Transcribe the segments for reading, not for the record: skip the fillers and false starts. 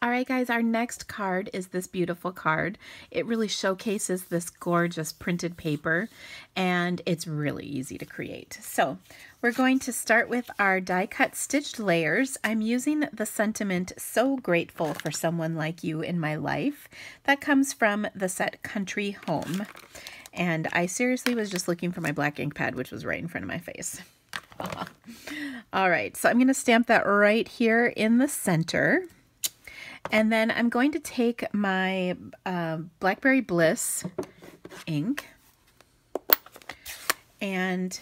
All right, guys, our next card is this beautiful card. It really showcases this gorgeous printed paper, and it's really easy to create. So we're going to start with our die cut stitched layers. I'm using the sentiment "so grateful for someone like you in my life." That comes from the set Country Home. And I seriously was just looking for my black ink pad, which was right in front of my face. All right, so I'm going to stamp that right here in the center. And then I'm going to take my Blackberry Bliss ink and,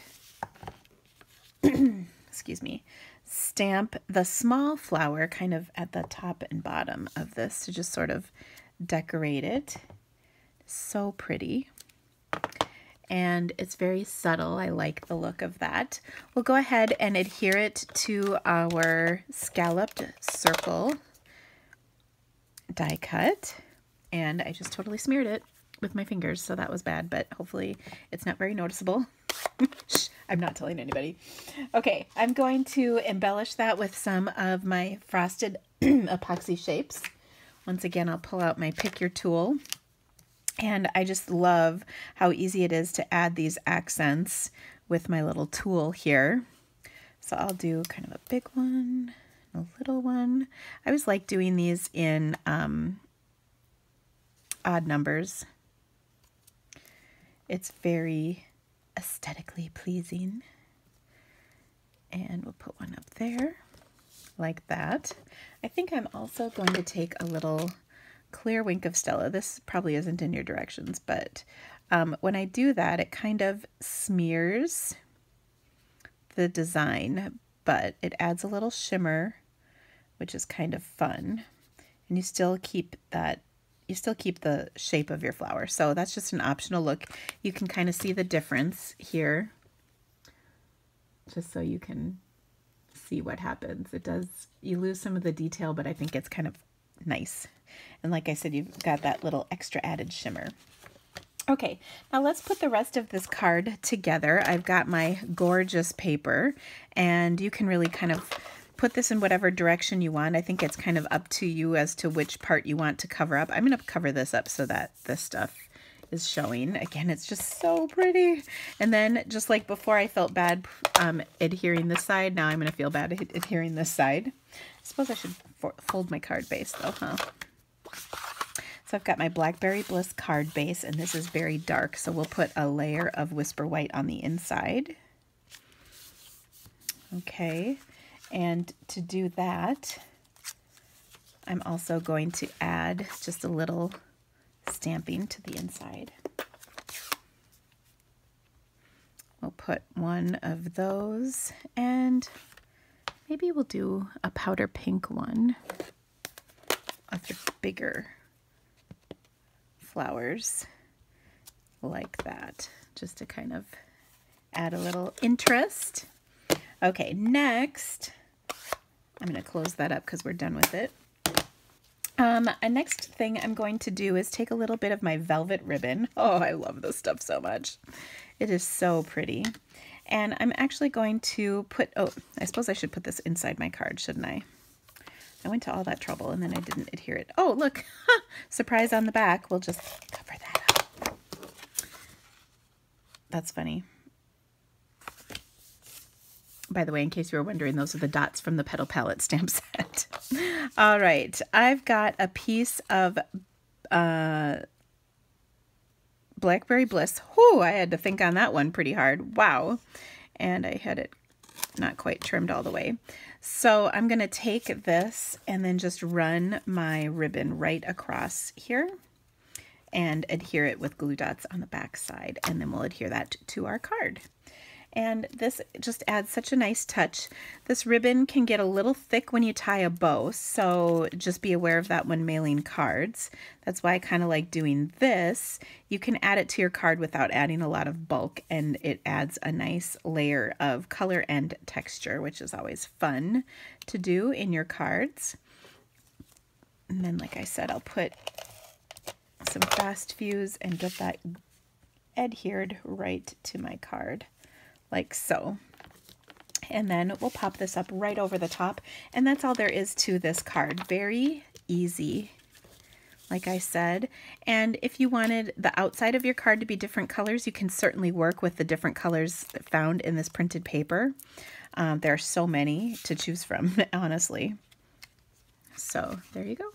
excuse me, stamp the small flower kind of at the top and bottom of this to just sort of decorate it. So pretty. And it's very subtle. I like the look of that. We'll go ahead and adhere it to our scalloped circle die cut, and I just totally smeared it with my fingers, so that was bad, but hopefully it's not very noticeable. Shh, I'm not telling anybody. Okay, I'm going to embellish that with some of my frosted epoxy shapes. Once again, I'll pull out my pick your tool, and I just love how easy it is to add these accents with my little tool here. So I'll do kind of a big one, a little one. I always like doing these in odd numbers. It's very aesthetically pleasing. And we'll put one up there like that. I think I'm also going to take a little clear Wink of Stella. This probably isn't in your directions, but when I do that, it kind of smears the design, but it adds a little shimmer, which is kind of fun. And you still keep that, you still keep the shape of your flower. So that's just an optional look. You can kind of see the difference here, just so you can see what happens. It does, you lose some of the detail, but I think it's kind of nice. And like I said, you've got that little extra added shimmer. Okay, now let's put the rest of this card together. I've got my gorgeous paper, and you can really kind of put this in whatever direction you want. I think it's kind of up to you as to which part you want to cover up. I'm going to cover this up so that this stuff is showing. Again, it's just so pretty. And then just like before I felt bad adhering this side, now I'm going to feel bad adhering this side. I suppose I should fold my card base though, huh? So I've got my Blackberry Bliss card base, and this is very dark, so we'll put a layer of Whisper White on the inside. Okay. And to do that, I'm also going to add just a little stamping to the inside. We'll put one of those, and maybe we'll do a powder pink one of the bigger flowers like that, just to kind of add a little interest. Okay, next, I'm going to close that up because we're done with it. A next thing I'm going to do is take a little bit of my velvet ribbon. Oh, I love this stuff so much. It is so pretty. And I'm actually going to put, oh, I suppose I should put this inside my card, shouldn't I? I went to all that trouble and then I didn't adhere it. Oh, look, surprise on the back. We'll just cover that up. That's funny. By the way, in case you were wondering, those are the dots from the Petal Palette stamp set. All right, I've got a piece of Blackberry Bliss. Whew, I had to think on that one pretty hard. Wow. And I had it not quite trimmed all the way. So I'm going to take this and then just run my ribbon right across here and adhere it with glue dots on the back side. And then we'll adhere that to our card. And this just adds such a nice touch. This ribbon can get a little thick when you tie a bow, so just be aware of that when mailing cards. That's why I kind of like doing this. You can add it to your card without adding a lot of bulk, and it adds a nice layer of color and texture, which is always fun to do in your cards. And then, like I said, I'll put some fast fuse and get that adhered right to my card, like so. And then we'll pop this up right over the top, and that's all there is to this card. Very easy, like I said. And if you wanted the outside of your card to be different colors, you can certainly work with the different colors found in this printed paper. There are so many to choose from, honestly. So there you go.